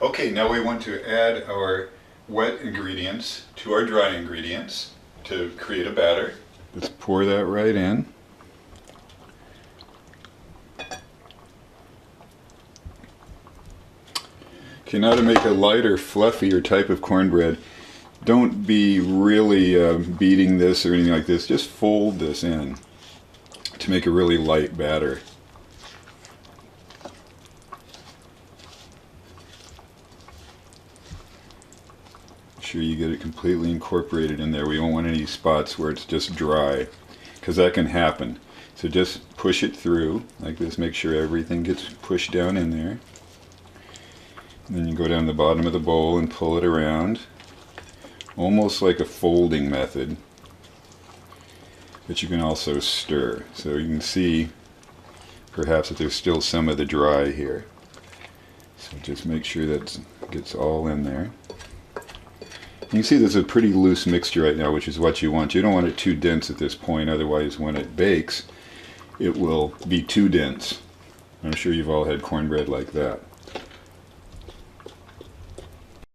Okay, now we want to add our wet ingredients to our dry ingredients to create a batter. Let's pour that right in. Okay, now to make a lighter, fluffier type of cornbread, don't be really beating this or anything like this. Just fold this in to make a really light batter. Make sure you get it completely incorporated in there. We don't want any spots where it's just dry, because that can happen. So just push it through like this. Make sure everything gets pushed down in there. And then you go down the bottom of the bowl and pull it around, almost like a folding method. But you can also stir. So you can see perhaps that there's still some of the dry here. So just make sure that gets all in there. You can see there's a pretty loose mixture right now, which is what you want. You don't want it too dense at this point, otherwise when it bakes it will be too dense. I'm sure you've all had cornbread like that.